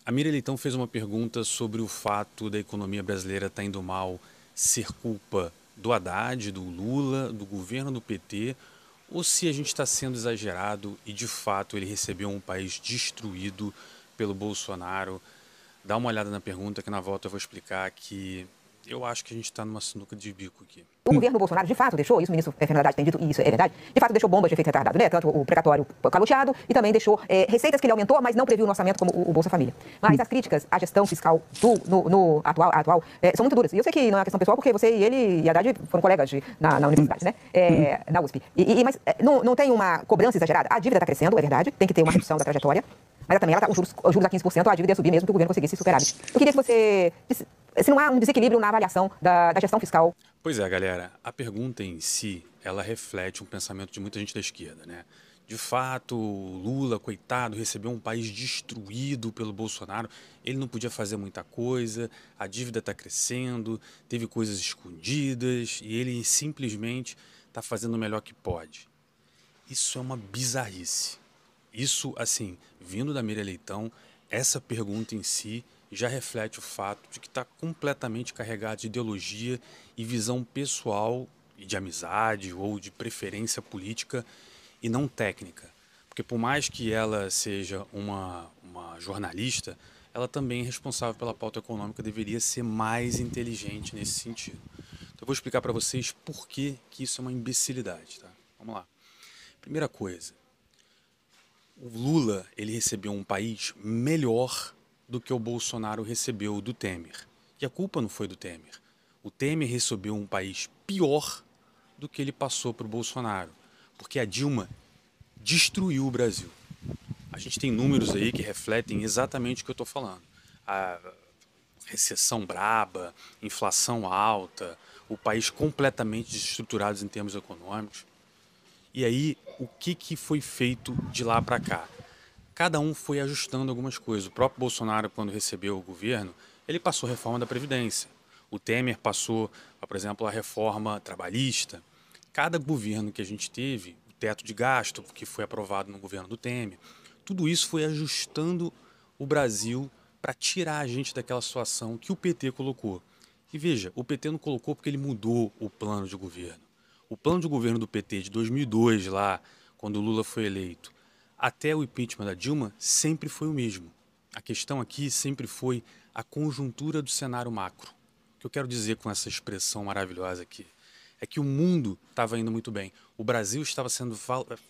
A Mira Leitão fez uma pergunta sobre o fato da economia brasileira estar indo mal ser culpa do Haddad, do Lula, do governo do PT, ou se a gente está sendo exagerado e de fato ele recebeu um país destruído pelo Bolsonaro. Dá uma olhada na pergunta que na volta eu vou explicar que eu acho que a gente está numa sinuca de bico aqui. O governo Bolsonaro, de fato, deixou, isso o ministro Fernando Haddad tem dito, e isso é verdade, de fato deixou bombas de efeito retardado, né? Tanto o precatório caloteado e também deixou receitas que ele aumentou, mas não previu no orçamento como o Bolsa Família. Mas as críticas à gestão fiscal no atual são muito duras. E eu sei que não é uma questão pessoal, porque você e ele e Haddad foram colegas na universidade, né? Na USP. Mas não tem uma cobrança exagerada. A dívida está crescendo, é verdade, tem que ter uma redução da trajetória, mas também os juros a 15%, a dívida ia subir mesmo que o governo conseguisse superávit. Eu queria que você... Se não há um desequilíbrio na avaliação da gestão fiscal. Pois é, galera, a pergunta em si, ela reflete um pensamento de muita gente da esquerda, né? De fato, o Lula, coitado, recebeu um país destruído pelo Bolsonaro, ele não podia fazer muita coisa, a dívida está crescendo, teve coisas escondidas e ele simplesmente está fazendo o melhor que pode. Isso é uma bizarrice. Isso, assim, vindo da Mira Leitão, essa pergunta em si já reflete o fato de que está completamente carregado de ideologia e visão pessoal e de amizade ou de preferência política e não técnica. Porque por mais que ela seja uma jornalista, ela também é responsável pela pauta econômica, deveria ser mais inteligente nesse sentido. Então eu vou explicar para vocês por que isso é uma imbecilidade. Tá? Vamos lá. Primeira coisa, o Lula ele recebeu um país melhor do que o Bolsonaro recebeu do Temer. E a culpa não foi do Temer. O Temer recebeu um país pior do que ele passou para o Bolsonaro. Porque a Dilma destruiu o Brasil. A gente tem números aí que refletem exatamente o que eu estou falando. A recessão braba, inflação alta, o país completamente desestruturado em termos econômicos. E aí, o que foi feito de lá para cá? Cada um foi ajustando algumas coisas. O próprio Bolsonaro, quando recebeu o governo, ele passou a reforma da Previdência. O Temer passou, por exemplo, a reforma trabalhista. Cada governo que a gente teve, o teto de gasto, que foi aprovado no governo do Temer, tudo isso foi ajustando o Brasil para tirar a gente daquela situação que o PT colocou. E veja, o PT não colocou porque ele mudou o plano de governo. O plano de governo do PT de 2002, lá, quando o Lula foi eleito, até o impeachment da Dilma, sempre foi o mesmo. A questão aqui sempre foi a conjuntura do cenário macro. O que eu quero dizer com essa expressão maravilhosa aqui é que o mundo estava indo muito bem. O Brasil estava sendo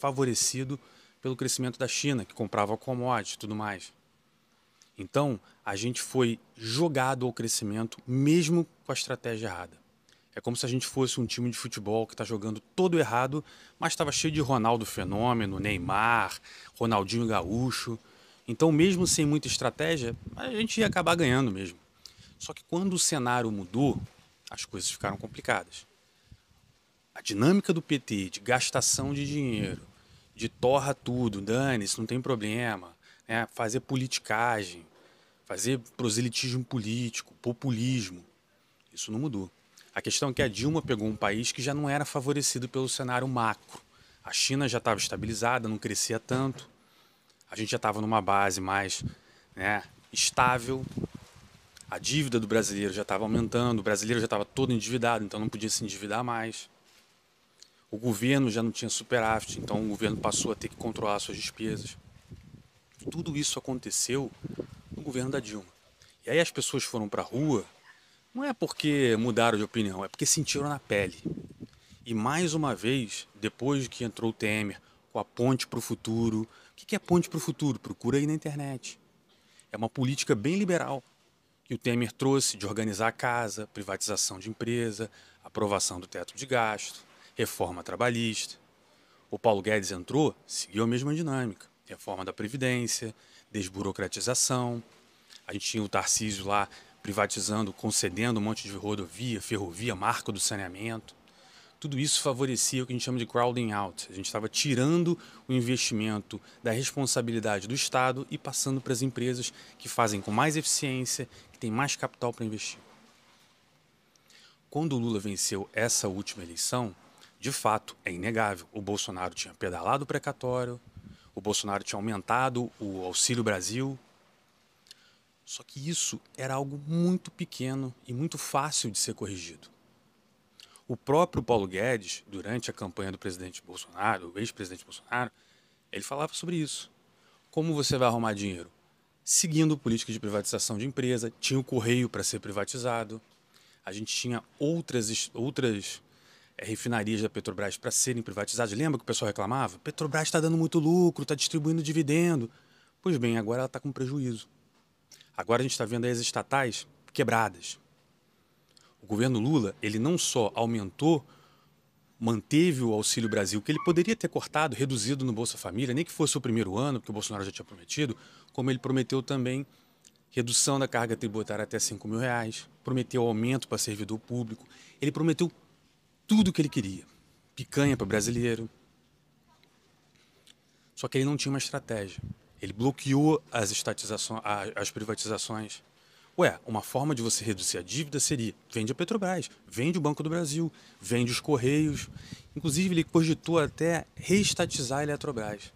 favorecido pelo crescimento da China, que comprava commodities e tudo mais. Então, a gente foi jogado ao crescimento mesmo com a estratégia errada. É como se a gente fosse um time de futebol que está jogando todo errado, mas estava cheio de Ronaldo Fenômeno, Neymar, Ronaldinho Gaúcho. Então, mesmo sem muita estratégia, a gente ia acabar ganhando mesmo. Só que quando o cenário mudou, as coisas ficaram complicadas. A dinâmica do PT de gastação de dinheiro, de torra tudo, dane-se, não tem problema, né? Fazer politicagem, fazer proselitismo político, populismo, isso não mudou. A questão é que a Dilma pegou um país que já não era favorecido pelo cenário macro. A China já estava estabilizada, não crescia tanto. A gente já estava numa base mais, né, estável. A dívida do brasileiro já estava aumentando, o brasileiro já estava todo endividado, então não podia se endividar mais. O governo já não tinha superávit, então o governo passou a ter que controlar suas despesas. Tudo isso aconteceu no governo da Dilma. E aí as pessoas foram para a rua, não é porque mudaram de opinião, é porque sentiram na pele. E mais uma vez, depois que entrou o Temer com a ponte para o futuro, o que é ponte para o futuro? Procura aí na internet. É uma política bem liberal que o Temer trouxe de organizar a casa, privatização de empresa, aprovação do teto de gasto, reforma trabalhista. O Paulo Guedes entrou, seguiu a mesma dinâmica. Reforma da Previdência, desburocratização. A gente tinha o Tarcísio lá privatizando, concedendo um monte de rodovia, ferrovia, marco do saneamento. Tudo isso favorecia o que a gente chama de crowding out. A gente estava tirando o investimento da responsabilidade do Estado e passando para as empresas que fazem com mais eficiência, que têm mais capital para investir. Quando o Lula venceu essa última eleição, de fato, é inegável, o Bolsonaro tinha pedalado o precatório, o Bolsonaro tinha aumentado o Auxílio Brasil, Só que isso era algo muito pequeno e muito fácil de ser corrigido. O próprio Paulo Guedes, durante a campanha do presidente Bolsonaro, o ex-presidente Bolsonaro, ele falava sobre isso. Como você vai arrumar dinheiro? Seguindo políticas de privatização de empresa, tinha o Correio para ser privatizado, a gente tinha outras refinarias da Petrobras para serem privatizadas. Lembra que o pessoal reclamava? Petrobras está dando muito lucro, está distribuindo dividendo. Pois bem, agora ela está com prejuízo. Agora a gente está vendo aí as estatais quebradas. O governo Lula, ele não só manteve o Auxílio Brasil, que ele poderia ter cortado, reduzido no Bolsa Família, nem que fosse o primeiro ano, porque o Bolsonaro já tinha prometido, como ele prometeu também redução da carga tributária até R$ 5.000, prometeu aumento para servidor público, ele prometeu tudo o que ele queria. Picanha para brasileiro. Só que ele não tinha uma estratégia. Ele bloqueou as privatizações. Ué, uma forma de você reduzir a dívida seria: vende a Petrobras, vende o Banco do Brasil, vende os Correios. Inclusive, ele cogitou até reestatizar a Eletrobras.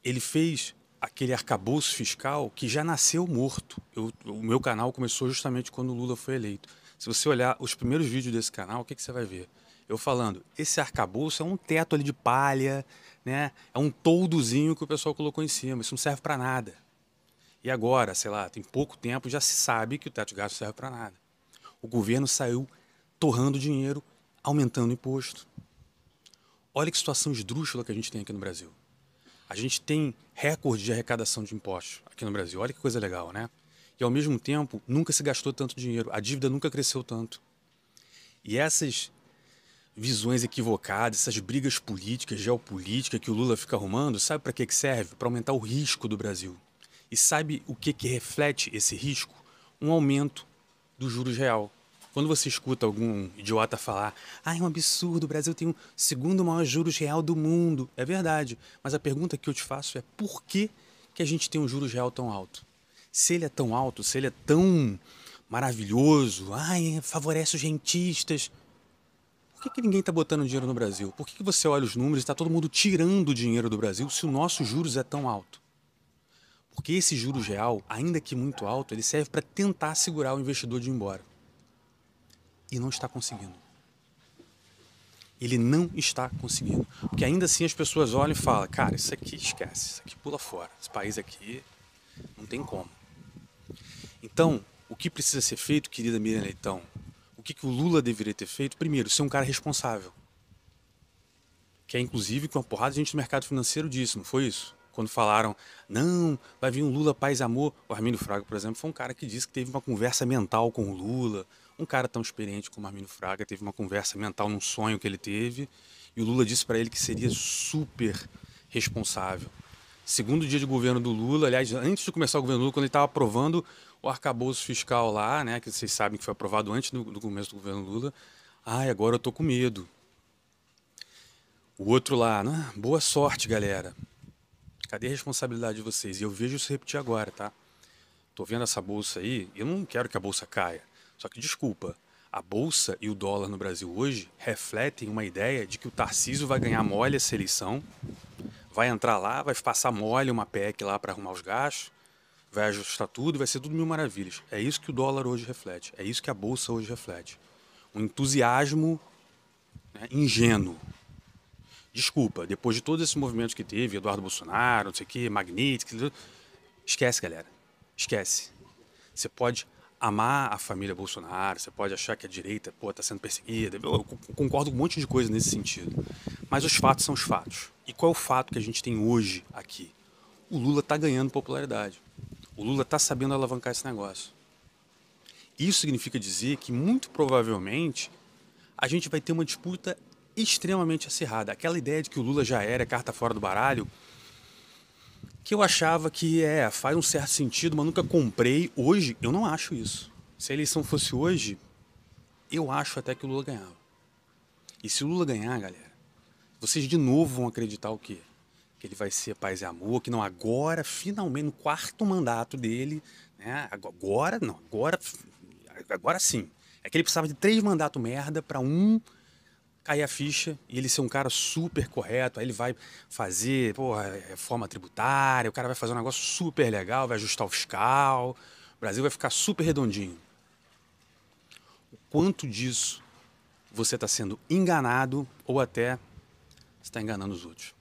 Ele fez aquele arcabouço fiscal que já nasceu morto. O meu canal começou justamente quando o Lula foi eleito. Se você olhar os primeiros vídeos desse canal, o que você vai ver? Eu falando, esse arcabouço é um teto ali de palha, né? É um toldozinho que o pessoal colocou em cima, isso não serve para nada. E agora, sei lá, tem pouco tempo, já se sabe que o teto de gasto não serve para nada. O governo saiu torrando dinheiro, aumentando o imposto. Olha que situação esdrúxula que a gente tem aqui no Brasil. A gente tem recorde de arrecadação de impostos aqui no Brasil. Olha que coisa legal, né? E ao mesmo tempo, nunca se gastou tanto dinheiro. A dívida nunca cresceu tanto. E essas visões equivocadas, essas brigas políticas, geopolíticas que o Lula fica arrumando, sabe para que serve? Para aumentar o risco do Brasil. E sabe o que reflete esse risco? Um aumento dos juros real. Quando você escuta algum idiota falar: é um absurdo, o Brasil tem o segundo maior juros real do mundo. É verdade, mas a pergunta que eu te faço é: por que a gente tem um juros real tão alto? Se ele é tão alto, se ele é tão maravilhoso, favorece os rentistas, por que ninguém está botando dinheiro no Brasil? Por que você olha os números e está todo mundo tirando dinheiro do Brasil se o nosso juros é tão alto? Porque esse juros real, ainda que muito alto, ele serve para tentar segurar o investidor de ir embora. E não está conseguindo. Ele não está conseguindo. Porque ainda assim as pessoas olham e falam: cara, isso aqui esquece, isso aqui pula fora. Esse país aqui não tem como. Então, o que precisa ser feito, querida Miriam Leitão? O que o Lula deveria ter feito? Primeiro, ser um cara responsável. Que é inclusive que uma porrada de gente do mercado financeiro disse, não foi isso? Quando falaram: não, vai vir um Lula paz e amor. O Armínio Fraga, por exemplo, foi um cara que disse que teve uma conversa mental com o Lula. Um cara tão experiente como o Armínio Fraga teve uma conversa mental num sonho que ele teve. E o Lula disse para ele que seria super responsável. Segundo dia de governo do Lula, aliás, antes de começar o governo do Lula, quando ele estava aprovando o arcabouço fiscal lá, né, que vocês sabem que foi aprovado antes do começo do governo Lula, agora eu tô com medo. O outro lá: boa sorte, galera. Cadê a responsabilidade de vocês? E eu vejo isso repetir agora, tá? Tô vendo essa bolsa aí, e eu não quero que a bolsa caia. Só que, desculpa, a bolsa e o dólar no Brasil hoje refletem uma ideia de que o Tarcísio vai ganhar mole essa eleição, vai entrar lá, vai passar mole uma PEC lá para arrumar os gastos, vai ajustar tudo, vai ser tudo mil maravilhas. É isso que o dólar hoje reflete, é isso que a bolsa hoje reflete. Um entusiasmo, né, ingênuo. Desculpa, depois de todos esses movimentos que teve, Eduardo Bolsonaro, não sei o que, Magnitsky, esquece, galera. Esquece. Você pode amar a família Bolsonaro, você pode achar que a direita está sendo perseguida. Eu concordo com um monte de coisa nesse sentido. Mas os fatos são os fatos. E qual é o fato que a gente tem hoje aqui? O Lula está ganhando popularidade. O Lula está sabendo alavancar esse negócio. Isso significa dizer que, muito provavelmente, a gente vai ter uma disputa extremamente acirrada. Aquela ideia de que o Lula já era carta fora do baralho, que eu achava que faz um certo sentido, mas nunca comprei. Hoje, eu não acho isso. Se a eleição fosse hoje, eu acho até que o Lula ganhava. E se o Lula ganhar, galera, vocês de novo vão acreditar o quê? Que ele vai ser paz e amor, que não, agora, finalmente, no quarto mandato dele, né? Agora sim. É que ele precisava de 3 mandatos merda para um cair a ficha e ele ser um cara super correto, aí ele vai fazer, porra, reforma tributária, o cara vai fazer um negócio super legal, vai ajustar o fiscal, o Brasil vai ficar super redondinho. O quanto disso você está sendo enganado ou até está enganando os outros?